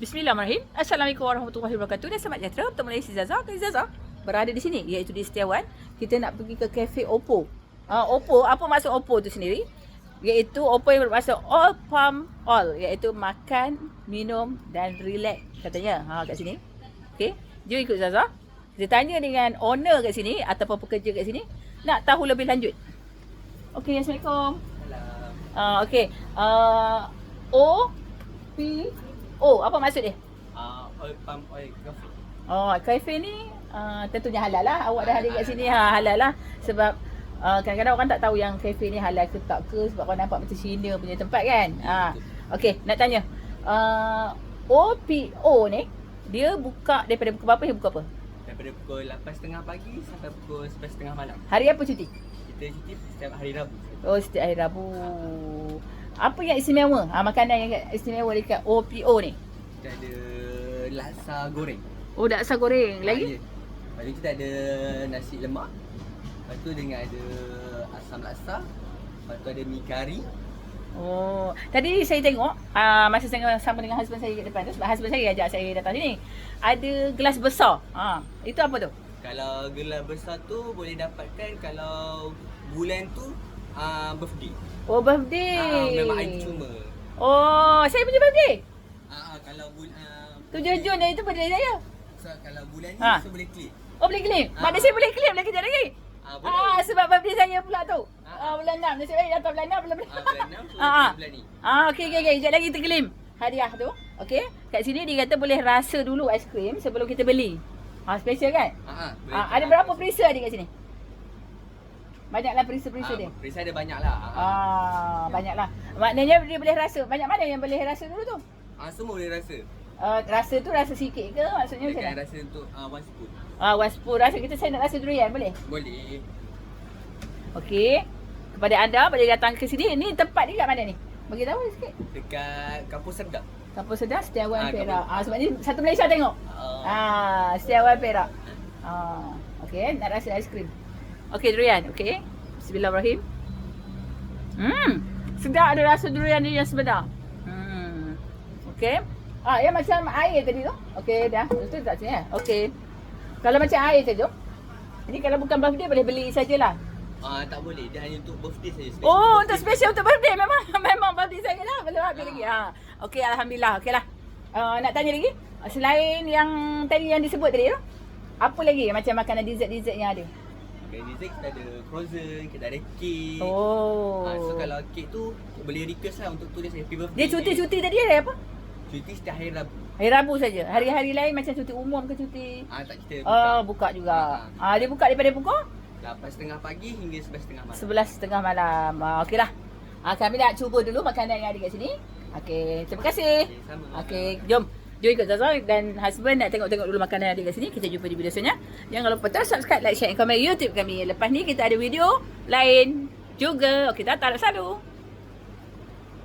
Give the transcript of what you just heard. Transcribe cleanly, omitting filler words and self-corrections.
Bismillahirrahmanirrahim. Assalamualaikum warahmatullahi wabarakatuh. Dan selamat sejahtera bertemu lagi si Zaza. Zaza berada di sini, iaitu di Setiawan. Kita nak pergi ke kafe Oppo. Oppo, apa maksud Oppo tu sendiri? Iaitu Oppo yang bermaksud all pump all, iaitu makan, minum dan relax katanya. Kat sini. Okey, jom ikut Zaza. Kita tanya dengan owner kat sini ataupun pekerja kat sini nak tahu lebih lanjut. Okey, Assalamualaikum. Okey. O, apa maksud dia? Oil palm oil cafe. Kafe ni tentunya halal lah. Awak dah hadir kat sini halal lah. Sebab kadang-kadang orang tak tahu yang kafe ni halal ke tak ke. Sebab orang nampak macam Cina punya tempat kan. Okey, nak tanya. OPO ni, dia buka daripada pukul berapa hingga pukul apa? Daripada pukul 8.30 pagi sampai pukul 11.30 malam. Hari apa cuti? Kita cuti setiap hari Rabu. Oh, setiap hari Rabu. Apa yang istimewa? Makanan yang istimewa dekat OPO ni? Kita ada laksa goreng. Oh, laksa goreng. Lagi? Lepas tu kita ada nasi lemak. Lepas tu dengan ada asam laksa. Lepas tu ada mi kari. Oh, tadi saya tengok masa saya sama dengan husband saya kat depan tu, sebab husband saya ajak saya datang sini. Ada gelas besar. Itu apa tu? Kalau gelas besar tu boleh dapatkan kalau bulan tu birthday. Oh, birthday. Memang hari cuma. Oh, saya punya birthday. Kalau bulan 7 Jun itu birthday saya. so, kalau bulan ni so boleh claim. Oh, boleh claim. Maknanya saya boleh claim lagi kejap lagi. Boleh. Sebab birthday saya pula tu. Bulan 6. Nasib baik datang bulan 6 bulan Bulan 6 so bulan ni. Okey. Kejap lagi kita claim hadiah tu. Okey. Kat sini dia kata boleh rasa dulu aiskrim sebelum kita beli. Special kan? Ada berapa perisa ada kat sini? Banyaklah perisa-perisa dia. Perisa ada banyak lah. Banyaklah. Maknanya dia boleh rasa. Banyak mana yang boleh rasa dulu tu? Semua boleh rasa. Rasa tu rasa sikit ke? Maksudnya macam mana? Rasa untuk one spoon. One spoon rasa. Saya nak rasa durian, boleh? Boleh. Okey. Kepada anda boleh datang ke sini. Ni tempat ni kat mana ni? Bagi tahu sikit. Dekat Kampung Serdang. Kampung Serdang, Setiawan, Perak. Sebab ni satu Malaysia tengok. Setiawan, Perak. Okey, nak rasa aiskrim. Okey, durian. Okey. Bismillahirrahmanirrahim. Sedap ada rasa durian ni yang sebenar. Okey. Yang macam air tadi tu. Okey, dah. Betul tak sini? Okey. Kalau macam air saja. Ini kalau bukan birthday boleh beli sajalah. Tak boleh. Dia hanya untuk birthday saja. Untuk special untuk birthday memang birthday saya lah. Belum habis lagi. Okey, alhamdulillah. Okeylah. Nak tanya lagi? Selain yang tadi yang disebut tadi tu, apa lagi macam makanan dessert yang ada? Dessert kita ada frozen, kita ada kek. So kalau kek tu boleh request lah untuk tulis happy birthday. Dia cuti tadi ada apa? Cuti setiap hari Rabu. Hari Rabu saja. Hari-hari lain macam cuti umum ke cuti? Tak, kita buka. Buka juga. Dia buka daripada pukul 8.30 pagi hingga 11.30 malam. 11.30 malam. Okeylah. Kami nak cuba dulu makanan yang ada kat sini. Okey, terima kasih. Sama. Okey, jom ikut Zaza dan husband nak tengok-tengok dulu makanan yang ada kat sini. Kita jumpa di video selanjutnya. Jangan lupa subscribe, like, share dan komen YouTube kami. Lepas ni kita ada video lain juga. Okey, tak selalu.